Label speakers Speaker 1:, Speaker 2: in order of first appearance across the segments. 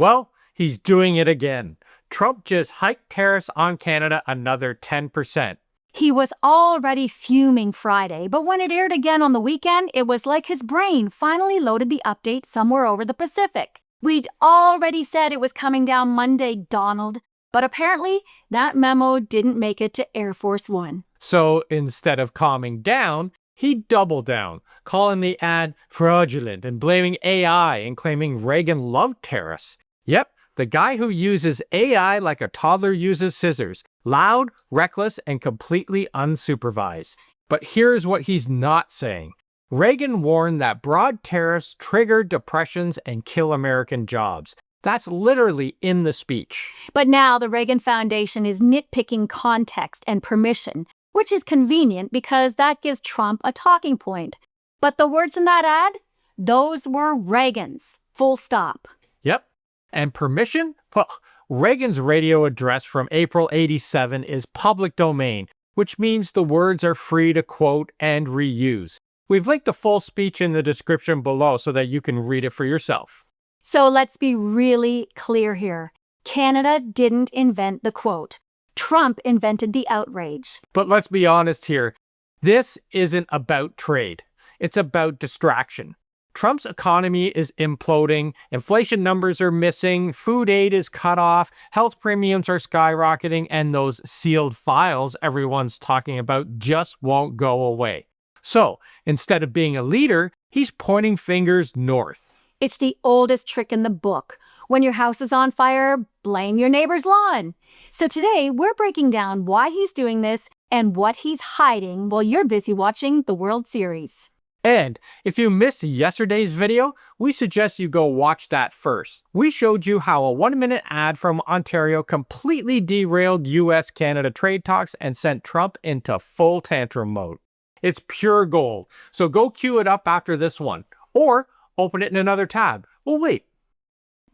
Speaker 1: Well, he's doing it again. Trump just hiked tariffs on Canada another 10%.
Speaker 2: He was already fuming Friday, but when it aired again on the weekend, it was like his brain finally loaded the update somewhere over the Pacific. We'd already said it was coming down Monday, Donald, but apparently that memo didn't make it to Air Force One.
Speaker 1: So instead of calming down, he doubled down, calling the ad fraudulent and blaming AI and claiming Reagan loved tariffs. Yep, the guy who uses AI like a toddler uses scissors. Loud, reckless, and completely unsupervised. But here's what he's not saying. Reagan warned that broad tariffs trigger depressions and kill American jobs. That's literally in the speech.
Speaker 2: But now the Reagan Foundation is nitpicking context and permission, which is convenient because that gives Trump a talking point. But the words in that ad? Those were Reagan's. Full stop.
Speaker 1: Yep. And permission? Well, Reagan's radio address from April '87 is public domain, which means the words are free to quote and reuse. We've linked the full speech in the description below so that you can read it for yourself.
Speaker 2: So let's be really clear here. Canada didn't invent the quote. Trump invented the outrage.
Speaker 1: But let's be honest here. This isn't about trade. It's about distraction. Trump's economy is imploding, inflation numbers are missing, food aid is cut off, health premiums are skyrocketing, and those sealed files everyone's talking about just won't go away. So, instead of being a leader, he's pointing fingers north.
Speaker 2: It's the oldest trick in the book. When your house is on fire, blame your neighbor's lawn. So today, we're breaking down why he's doing this and what he's hiding while you're busy watching the World Series.
Speaker 1: And if you missed yesterday's video, we suggest you go watch that first. We showed you how a 1-minute ad from Ontario completely derailed US-Canada trade talks and sent Trump into full tantrum mode. It's pure gold, so go queue it up after this one, or open it in another tab. We'll wait.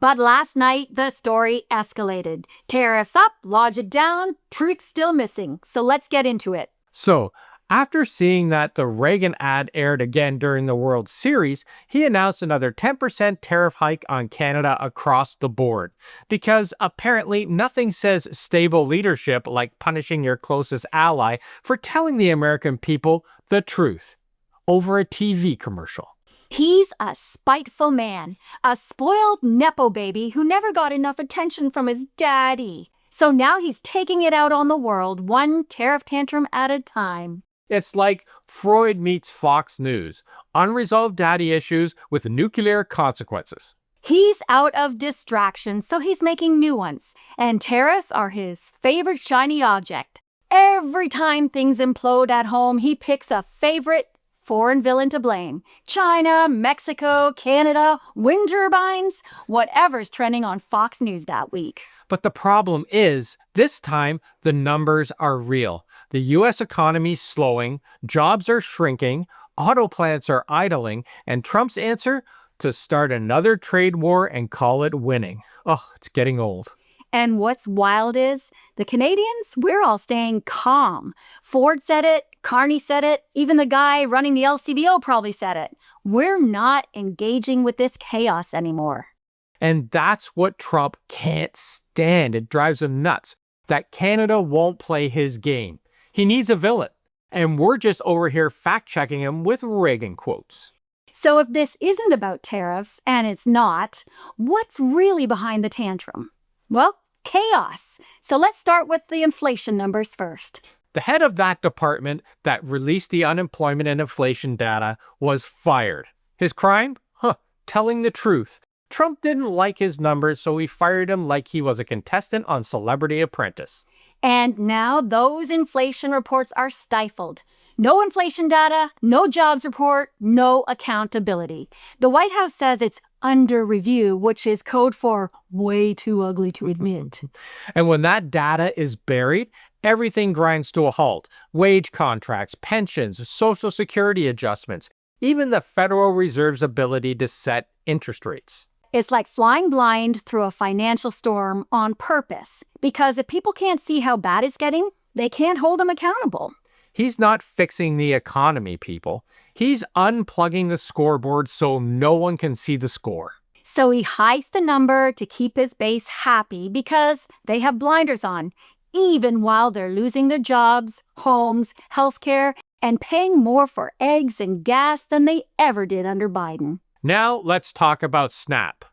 Speaker 2: But last night, the story escalated. Tariffs up, logic down, truth still missing. So let's get into it.
Speaker 1: So, after seeing that the Reagan ad aired again during the World Series, he announced another 10% tariff hike on Canada across the board. Because apparently nothing says stable leadership like punishing your closest ally for telling the American people the truth over a TV commercial.
Speaker 2: He's a spiteful man, a spoiled Nepo baby who never got enough attention from his daddy. So now he's taking it out on the world, one tariff tantrum at a time.
Speaker 1: It's like Freud meets Fox News. Unresolved daddy issues with nuclear consequences.
Speaker 2: He's out of distractions, so he's making new ones. And tariffs are his favorite shiny object. Every time things implode at home, he picks a favorite foreign villain to blame. China, Mexico, Canada, wind turbines, whatever's trending on Fox News that week.
Speaker 1: But the problem is, this time, the numbers are real. The U.S. economy's slowing, jobs are shrinking, auto plants are idling, and Trump's answer? To start another trade war and call it winning. Oh, it's getting old.
Speaker 2: And what's wild is, the Canadians, we're all staying calm. Ford said it, Carney said it, even the guy running the LCBO probably said it. We're not engaging with this chaos anymore.
Speaker 1: And that's what Trump can't stand. It drives him nuts that Canada won't play his game. He needs a villain. And we're just over here fact-checking him with Reagan quotes.
Speaker 2: So if this isn't about tariffs, and it's not, what's really behind the tantrum? Well, chaos. So let's start with the inflation numbers first.
Speaker 1: The head of that department that released the unemployment and inflation data was fired. His crime? Telling the truth. Trump didn't like his numbers, so he fired him like he was a contestant on Celebrity Apprentice.
Speaker 2: And now those inflation reports are stifled. No inflation data, no jobs report, no accountability. The White House says it's under review, which is code for way too ugly to admit.
Speaker 1: And when that data is buried, everything grinds to a halt. Wage contracts, pensions, Social Security adjustments, even the Federal Reserve's ability to set interest rates.
Speaker 2: It's like flying blind through a financial storm on purpose, because if people can't see how bad it's getting, they can't hold them accountable.
Speaker 1: He's not fixing the economy, people. He's unplugging the scoreboard so no one can see the score.
Speaker 2: So he hikes the number to keep his base happy because they have blinders on, even while they're losing their jobs, homes, healthcare, and paying more for eggs and gas than they ever did under Biden.
Speaker 1: Now let's talk about SNAP.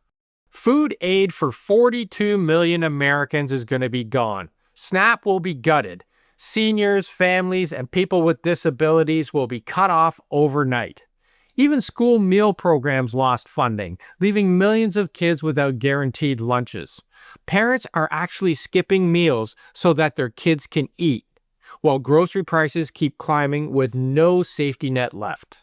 Speaker 1: Food aid for 42 million Americans is going to be gone. SNAP will be gutted. Seniors, families, and people with disabilities will be cut off overnight. Even school meal programs lost funding, leaving millions of kids without guaranteed lunches. Parents are actually skipping meals so that their kids can eat, while grocery prices keep climbing with no safety net left.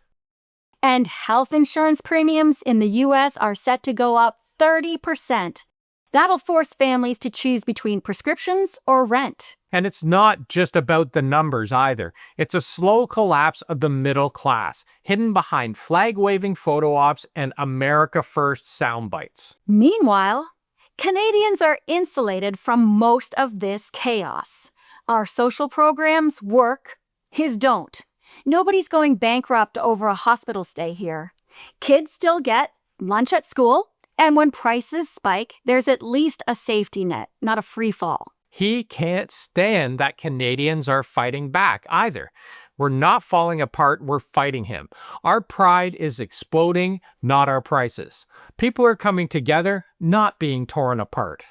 Speaker 2: And health insurance premiums in the U.S. are set to go up 30%. That'll force families to choose between prescriptions or rent.
Speaker 1: And it's not just about the numbers either. It's a slow collapse of the middle class, hidden behind flag-waving photo ops and America First sound bites.
Speaker 2: Meanwhile, Canadians are insulated from most of this chaos. Our social programs work, his don't. Nobody's going bankrupt over a hospital stay here. Kids still get lunch at school, and when prices spike, there's at least a safety net, not a free fall.
Speaker 1: He can't stand that Canadians are fighting back either. We're not falling apart, we're fighting him. Our pride is exploding, not our prices. People are coming together, not being torn apart.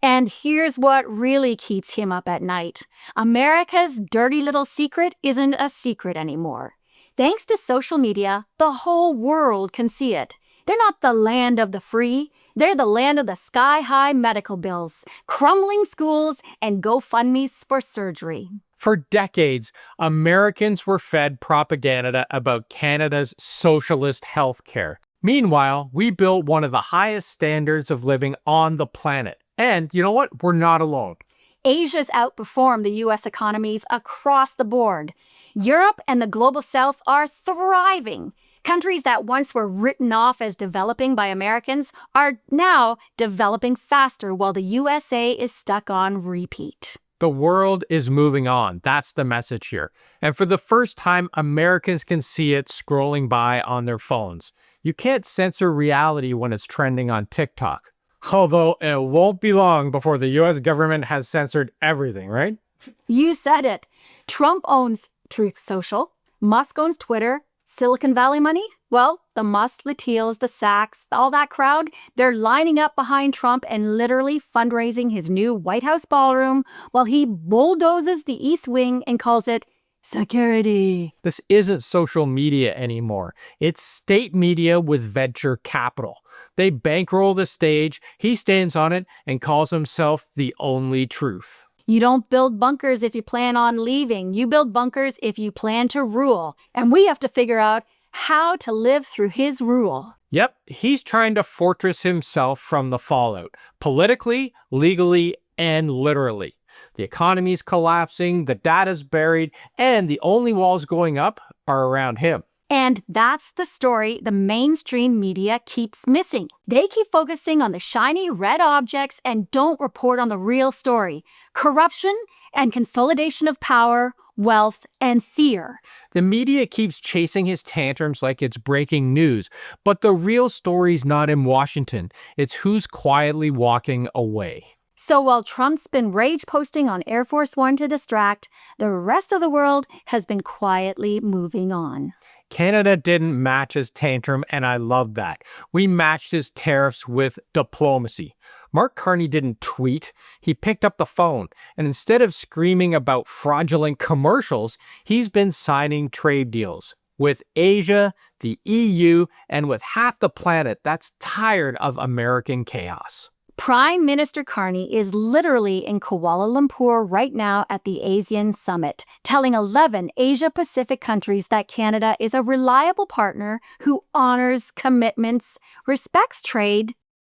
Speaker 2: And here's what really keeps him up at night. America's dirty little secret isn't a secret anymore. Thanks to social media, the whole world can see it. They're not the land of the free. They're the land of the sky-high medical bills, crumbling schools, and GoFundMes for surgery.
Speaker 1: For decades, Americans were fed propaganda about Canada's socialist healthcare. Meanwhile, we built one of the highest standards of living on the planet. And you know what? We're not alone.
Speaker 2: Asia's outperformed the U.S. economies across the board. Europe and the global south are thriving. Countries that once were written off as developing by Americans are now developing faster while the USA is stuck on repeat.
Speaker 1: The world is moving on. That's the message here. And for the first time, Americans can see it scrolling by on their phones. You can't censor reality when it's trending on TikTok. Although it won't be long before the US government has censored everything, right?
Speaker 2: You said it. Trump owns Truth Social. Musk owns Twitter. Silicon Valley money? Well, the Musks, the Teals, the Sachs, all that crowd, they're lining up behind Trump and literally fundraising his new White House ballroom while he bulldozes the East Wing and calls it security.
Speaker 1: This isn't social media anymore. It's state media with venture capital. They bankroll the stage, he stands on it and calls himself the only truth.
Speaker 2: You don't build bunkers if you plan on leaving. You build bunkers if you plan to rule. And we have to figure out how to live through his rule.
Speaker 1: Yep, he's trying to fortress himself from the fallout, politically, legally, and literally. The economy's collapsing, the data's buried, and the only walls going up are around him.
Speaker 2: And that's the story the mainstream media keeps missing. They keep focusing on the shiny red objects and don't report on the real story: corruption and consolidation of power, wealth, and fear.
Speaker 1: The media keeps chasing his tantrums like it's breaking news, but the real story's not in Washington. It's who's quietly walking away.
Speaker 2: So while Trump's been rage posting on Air Force One to distract, the rest of the world has been quietly moving on.
Speaker 1: Canada didn't match his tantrum, and I love that. We matched his tariffs with diplomacy. Mark Carney didn't tweet. He picked up the phone, and instead of screaming about fraudulent commercials, he's been signing trade deals with Asia, the EU, and with half the planet that's tired of American chaos.
Speaker 2: Prime Minister Carney is literally in Kuala Lumpur right now at the ASEAN summit, telling 11 Asia-Pacific countries that Canada is a reliable partner who honors commitments, respects trade,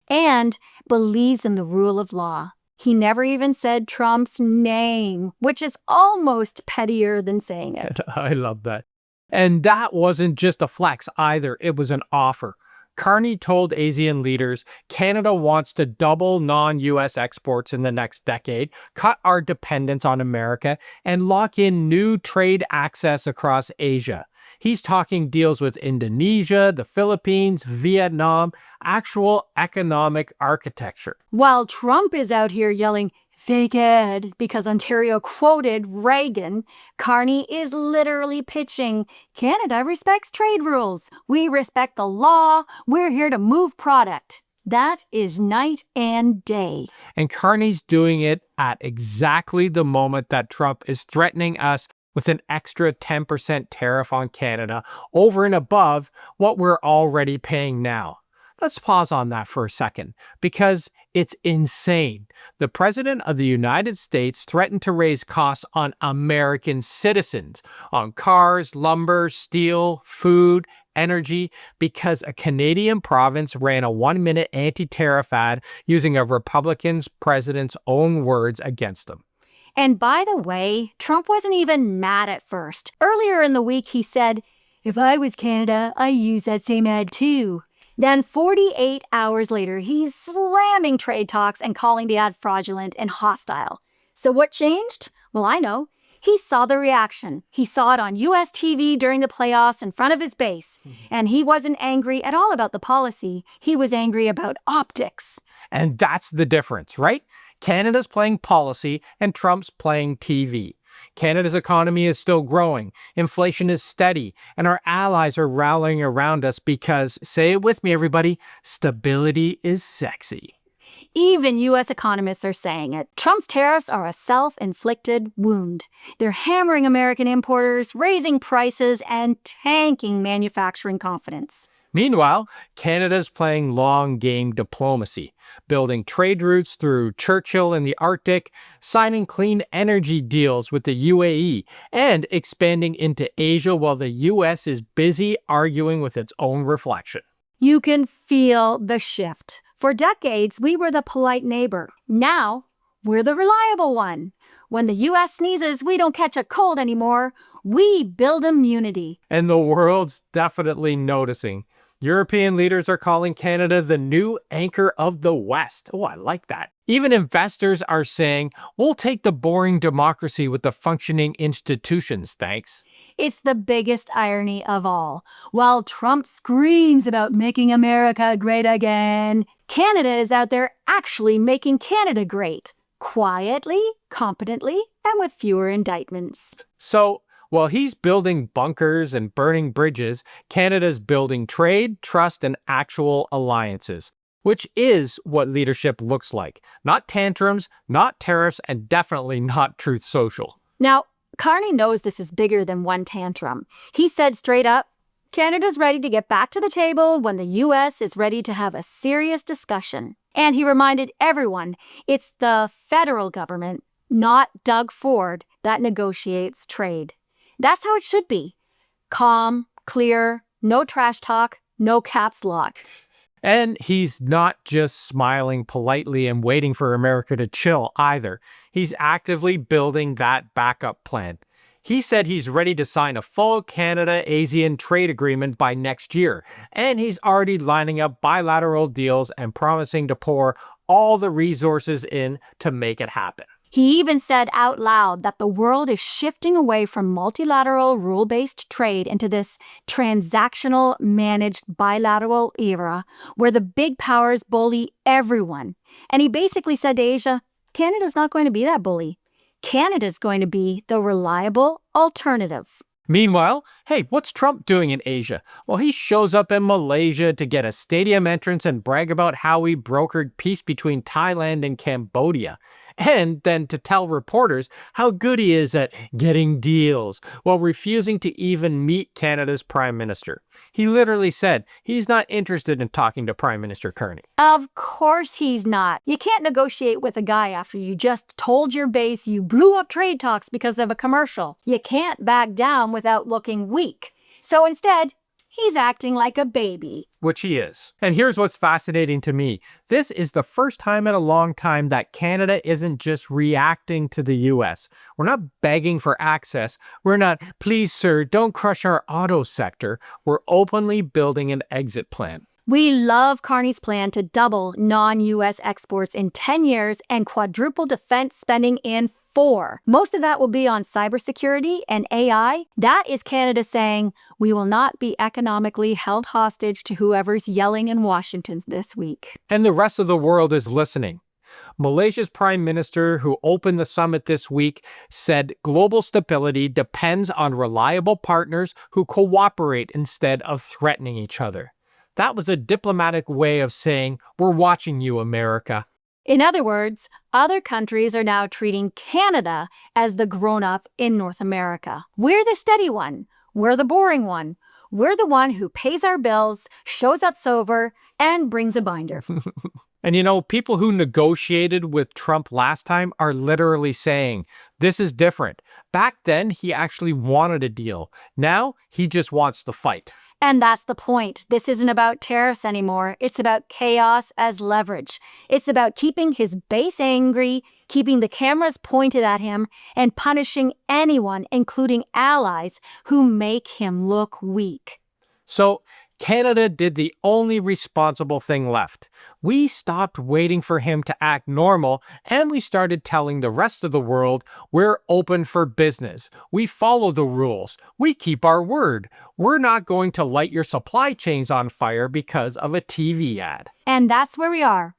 Speaker 2: and believes in the rule of law. He never even said Trump's name, which is almost pettier than saying it.
Speaker 1: I love that. And that wasn't just a flex either, it was an offer. Carney told ASEAN leaders Canada wants to double non-US exports in the next decade, cut our dependence on America, and lock in new trade access across Asia. He's talking deals with Indonesia, the Philippines, Vietnam, actual economic architecture.
Speaker 2: While Trump is out here yelling, fake ed, because Ontario quoted Reagan, Carney is literally pitching, Canada respects trade rules. We respect the law. We're here to move product. That is night and day.
Speaker 1: And Carney's doing it at exactly the moment that Trump is threatening us with an extra 10% tariff on Canada over and above what we're already paying now. Let's pause on that for a second, because it's insane. The President of the United States threatened to raise costs on American citizens, on cars, lumber, steel, food, energy, because a Canadian province ran a 1-minute anti-tariff ad using a Republican president's own words against them.
Speaker 2: And by the way, Trump wasn't even mad at first. Earlier in the week, he said, if I was Canada, I'd use that same ad too. Then 48 hours later, he's slamming trade talks and calling the ad fraudulent and hostile. So what changed? Well, I know. He saw the reaction. He saw it on US TV during the playoffs in front of his base. And he wasn't angry at all about the policy. He was angry about optics.
Speaker 1: And that's the difference, right? Canada's playing policy and Trump's playing TV. Canada's economy is still growing, inflation is steady, and our allies are rallying around us because, say it with me everybody, stability is sexy.
Speaker 2: Even U.S. economists are saying it. Trump's tariffs are a self-inflicted wound. They're hammering American importers, raising prices, and tanking manufacturing confidence.
Speaker 1: Meanwhile, Canada's playing long-game diplomacy, building trade routes through Churchill in the Arctic, signing clean energy deals with the UAE, and expanding into Asia while the U.S. is busy arguing with its own reflection.
Speaker 2: You can feel the shift. For decades, we were the polite neighbor. Now, we're the reliable one. When the U.S. sneezes, we don't catch a cold anymore. We build immunity.
Speaker 1: And the world's definitely noticing. European leaders are calling Canada the new anchor of the West. Oh, I like that. Even investors are saying, we'll take the boring democracy with the functioning institutions, thanks.
Speaker 2: It's the biggest irony of all. While Trump screams about making America great again, Canada is out there actually making Canada great. Quietly, competently, and with fewer indictments.
Speaker 1: So, while he's building bunkers and burning bridges, Canada's building trade, trust, and actual alliances, which is what leadership looks like. Not tantrums, not tariffs, and definitely not Truth Social.
Speaker 2: Now, Carney knows this is bigger than one tantrum. He said straight up, Canada's ready to get back to the table when the U.S. is ready to have a serious discussion. And he reminded everyone it's the federal government, not Doug Ford, that negotiates trade. That's how it should be. Calm, clear, no trash talk, no caps lock.
Speaker 1: And he's not just smiling politely and waiting for America to chill either. He's actively building that backup plan. He said he's ready to sign a full Canada-ASEAN trade agreement by next year. And he's already lining up bilateral deals and promising to pour all the resources in to make it happen.
Speaker 2: He even said out loud that the world is shifting away from multilateral rule-based trade into this transactional managed bilateral era where the big powers bully everyone. And he basically said to Asia, Canada's not going to be that bully. Canada's going to be the reliable alternative.
Speaker 1: Meanwhile, hey, what's Trump doing in Asia? Well, he shows up in Malaysia to get a stadium entrance and brag about how he brokered peace between Thailand and Cambodia. And then to tell reporters how good he is at getting deals while refusing to even meet Canada's Prime Minister. He literally said he's not interested in talking to Prime Minister Carney.
Speaker 2: Of course he's not. You can't negotiate with a guy after you just told your base you blew up trade talks because of a commercial. You can't back down without looking weak. So instead, he's acting like a baby.
Speaker 1: Which he is. And here's what's fascinating to me. This is the first time in a long time that Canada isn't just reacting to the US. We're not begging for access. We're not, please sir, don't crush our auto sector. We're openly building an exit plan.
Speaker 2: We love Carney's plan to double non-US exports in 10 years and quadruple defense spending in 4. Most of that will be on cybersecurity and AI. That is Canada saying, we will not be economically held hostage to whoever's yelling in Washington this week.
Speaker 1: And the rest of the world is listening. Malaysia's prime minister, who opened the summit this week, said global stability depends on reliable partners who cooperate instead of threatening each other. That was a diplomatic way of saying, we're watching you, America.
Speaker 2: In other words, other countries are now treating Canada as the grown-up in North America. We're the steady one. We're the boring one. We're the one who pays our bills, shows up sober, and brings a binder.
Speaker 1: And you know, people who negotiated with Trump last time are literally saying, this is different. Back then, he actually wanted a deal. Now, he just wants to fight.
Speaker 2: And that's the point. This isn't about tariffs anymore. It's about chaos as leverage. It's about keeping his base angry, keeping the cameras pointed at him, and punishing anyone, including allies, who make him look weak.
Speaker 1: So, Canada did the only responsible thing left. We stopped waiting for him to act normal, and we started telling the rest of the world we're open for business. We follow the rules. We keep our word. We're not going to light your supply chains on fire because of a TV ad.
Speaker 2: And that's where we are.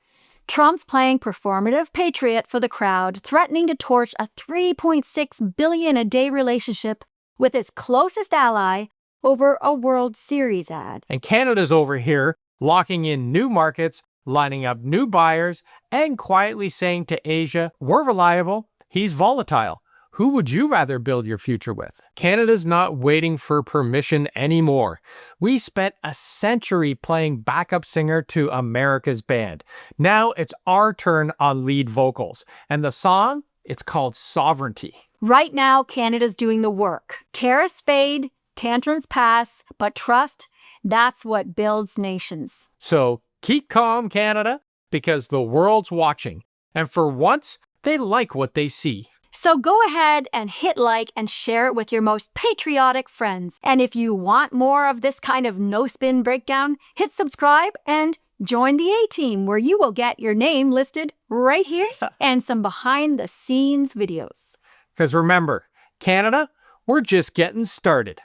Speaker 2: Trump's playing performative patriot for the crowd, threatening to torch a $3.6 billion a day relationship with his closest ally over a World Series ad.
Speaker 1: And Canada's over here locking in new markets, lining up new buyers, and quietly saying to Asia, we're reliable, he's volatile. Who would you rather build your future with? Canada's not waiting for permission anymore. We spent a century playing backup singer to America's band. Now it's our turn on lead vocals. And the song, it's called Sovereignty.
Speaker 2: Right now, Canada's doing the work. Tariffs fade, tantrums pass, but trust, that's what builds nations.
Speaker 1: So keep calm, Canada, because the world's watching. And for once, they like what they see.
Speaker 2: So go ahead and hit like and share it with your most patriotic friends. And if you want more of this kind of no-spin breakdown, hit subscribe and join the A-Team, where you will get your name listed right here and some behind-the-scenes videos.
Speaker 1: Because remember, Canada, we're just getting started.